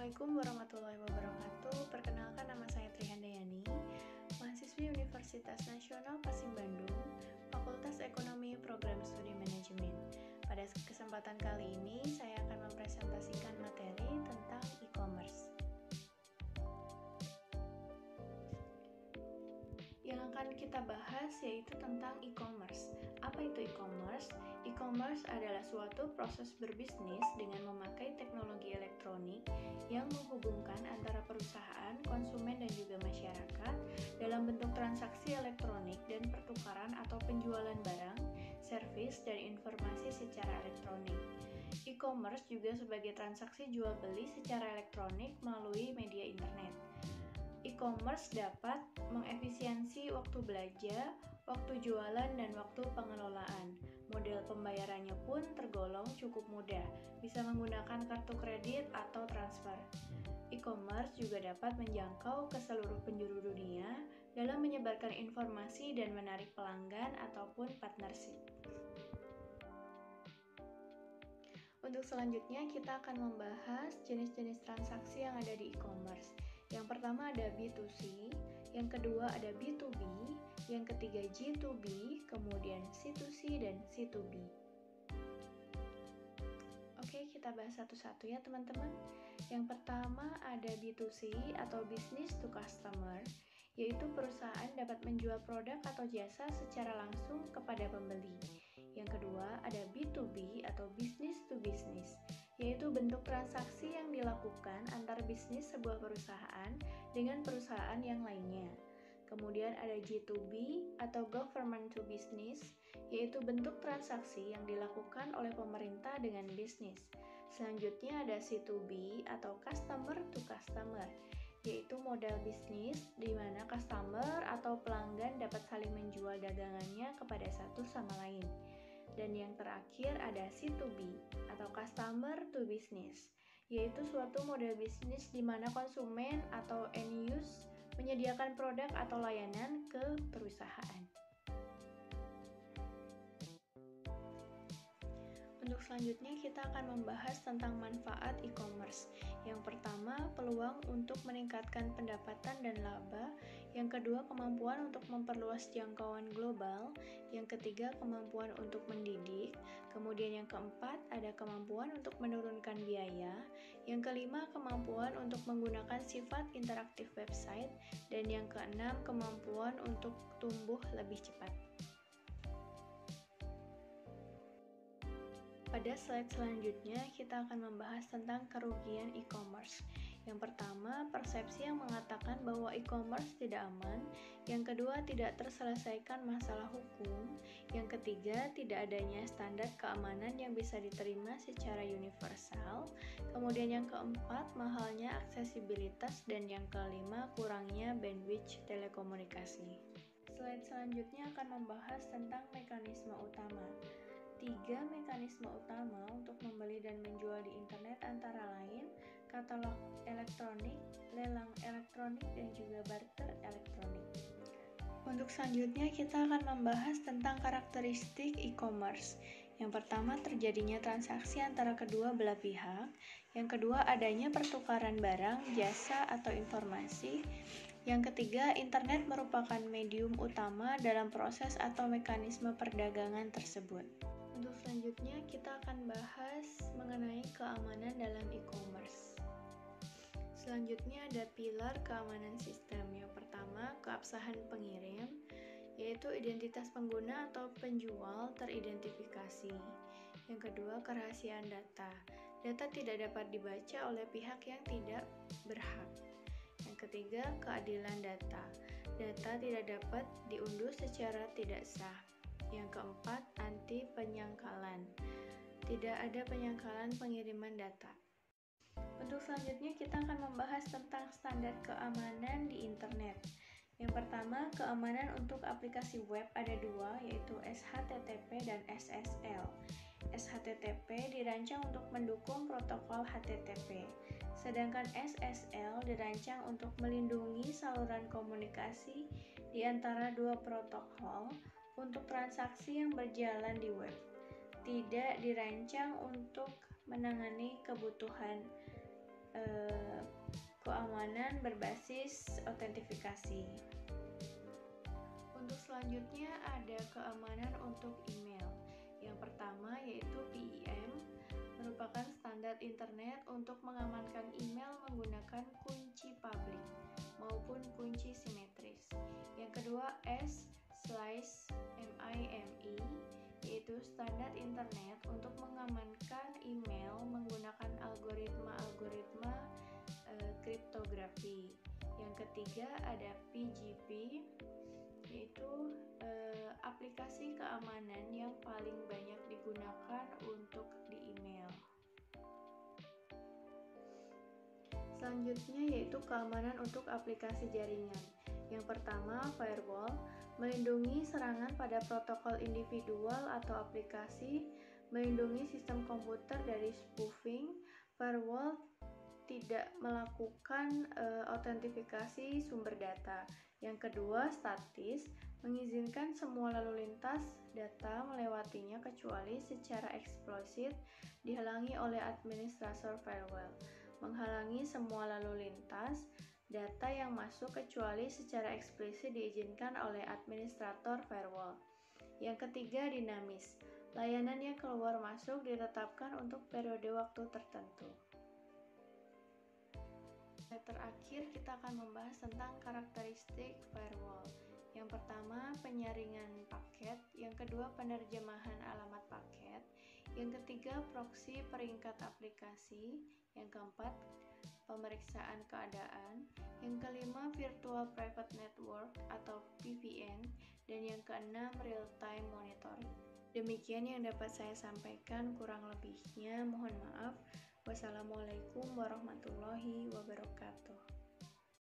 Assalamualaikum warahmatullahi wabarakatuh. Perkenalkan, nama saya Trihandayani, mahasiswi Universitas Nasional Pasing Bandung, Fakultas Ekonomi Program Studi Manajemen. Pada kesempatan kali ini, saya akan mempresentasikan materi tentang e-commerce. Yang akan kita bahas yaitu tentang e-commerce. Apa itu e-commerce? E-commerce adalah suatu proses berbisnis dengan memakai teknologi elektronik yang menghubungkan antara perusahaan, konsumen, dan juga masyarakat dalam bentuk transaksi elektronik dan pertukaran atau penjualan barang, servis, dan informasi secara elektronik. E-commerce juga sebagai transaksi jual beli secara elektronik melalui media internet. E-commerce dapat mengefisiensi waktu belanja, waktu jualan, dan waktu pengelolaan. Model pembayarannya pun tergolong cukup mudah, bisa menggunakan kartu kredit atau transfer. E-commerce juga dapat menjangkau ke seluruh penjuru dunia dalam menyebarkan informasi dan menarik pelanggan ataupun partnership. Untuk selanjutnya, kita akan membahas jenis-jenis transaksi yang ada di e-commerce. Yang pertama ada B2C, yang kedua ada B2B, yang ketiga G2B, kemudian C2C dan C2B. Oke, kita bahas satu-satu ya teman-teman. Yang pertama ada B2C atau Business to Customer, yaitu perusahaan dapat menjual produk atau jasa secara langsung kepada pembeli. Yang kedua ada B2B atau Business to Business, yaitu bentuk transaksi yang dilakukan antar bisnis sebuah perusahaan dengan perusahaan yang lainnya. Kemudian ada G2B atau Government to Business, yaitu bentuk transaksi yang dilakukan oleh pemerintah dengan bisnis. Selanjutnya ada C2B atau Customer to Customer, yaitu model bisnis di mana customer atau pelanggan dapat saling menjual dagangannya kepada satu sama lain. Dan yang terakhir ada C2B atau Customer to Business, yaitu suatu model bisnis di mana konsumen atau end use menyediakan produk atau layanan ke perusahaan. Untuk selanjutnya kita akan membahas tentang manfaat e-commerce. Yang pertama, peluang untuk meningkatkan pendapatan dan laba. Yang kedua, kemampuan untuk memperluas jangkauan global. Yang ketiga, kemampuan untuk mendidik. Kemudian yang keempat, ada kemampuan untuk menurunkan biaya. Yang kelima, kemampuan untuk menggunakan sifat interaktif website. Dan yang keenam, kemampuan untuk tumbuh lebih cepat. Pada slide selanjutnya, kita akan membahas tentang kerugian e-commerce. Yang pertama, persepsi yang mengatakan bahwa e-commerce tidak aman. Yang kedua, tidak terselesaikan masalah hukum. Yang ketiga, tidak adanya standar keamanan yang bisa diterima secara universal. Kemudian yang keempat, mahalnya aksesibilitas. Dan yang kelima, kurangnya bandwidth telekomunikasi. Slide selanjutnya akan membahas tentang mekanisme utama. 3 mekanisme utama untuk membeli dan menjual di internet antara lain katalog elektronik, lelang elektronik, dan juga barter elektronik. Untuk selanjutnya kita akan membahas tentang karakteristik e-commerce. Yang pertama, terjadinya transaksi antara kedua belah pihak. Yang kedua, adanya pertukaran barang, jasa, atau informasi. Yang ketiga, internet merupakan medium utama dalam proses atau mekanisme perdagangan tersebut. Untuk selanjutnya, kita akan bahas mengenai keamanan dalam e-commerce. Selanjutnya ada pilar keamanan sistem. Yang pertama, keabsahan pengirim, yaitu identitas pengguna atau penjual teridentifikasi. Yang kedua, kerahasiaan data. Data tidak dapat dibaca oleh pihak yang tidak berhak. Yang ketiga, keadilan data. Data tidak dapat diunduh secara tidak sah. Yang keempat, anti penyangkalan. Tidak ada penyangkalan pengiriman data. Untuk selanjutnya kita akan membahas tentang standar keamanan di internet. Yang pertama, keamanan untuk aplikasi web ada dua, yaitu SHTTP dan SSL. SHTTP dirancang untuk mendukung protokol HTTP, sedangkan SSL dirancang untuk melindungi saluran komunikasi di antara dua protokol untuk transaksi yang berjalan di web. Tidak dirancang untuk menangani kebutuhan keamanan berbasis autentifikasi. Untuk selanjutnya ada keamanan untuk email. Yang pertama yaitu PIM, merupakan standar internet untuk mengamankan email menggunakan kunci publik maupun kunci simetris. Yang kedua S/MIME, yaitu standar internet untuk mengamankan email menggunakan algoritma kriptografi. Yang ketiga ada PGP, yaitu aplikasi keamanan yang paling banyak digunakan untuk di email. Selanjutnya yaitu keamanan untuk aplikasi jaringan. Yang pertama, firewall, melindungi serangan pada protokol individual atau aplikasi, melindungi sistem komputer dari spoofing. Firewall tidak melakukan autentifikasi sumber data. Yang kedua, statis, mengizinkan semua lalu lintas data melewatinya kecuali secara eksplisit dihalangi oleh administrator firewall. Menghalangi semua lalu lintas data yang masuk kecuali secara eksplisit diizinkan oleh administrator firewall. Yang ketiga, dinamis, layanan yang keluar masuk ditetapkan untuk periode waktu tertentu. Terakhir kita akan membahas tentang karakteristik firewall. Yang pertama, penyaringan paket. Yang kedua, penerjemahan alamat paket. Yang ketiga, proxy peringkat aplikasi. Yang keempat, pemeriksaan keadaan. Yang kelima, virtual private network atau VPN. Dan yang keenam, real time monitoring. Demikian yang dapat saya sampaikan, kurang lebihnya mohon maaf. Wassalamualaikum warahmatullahi wabarakatuh.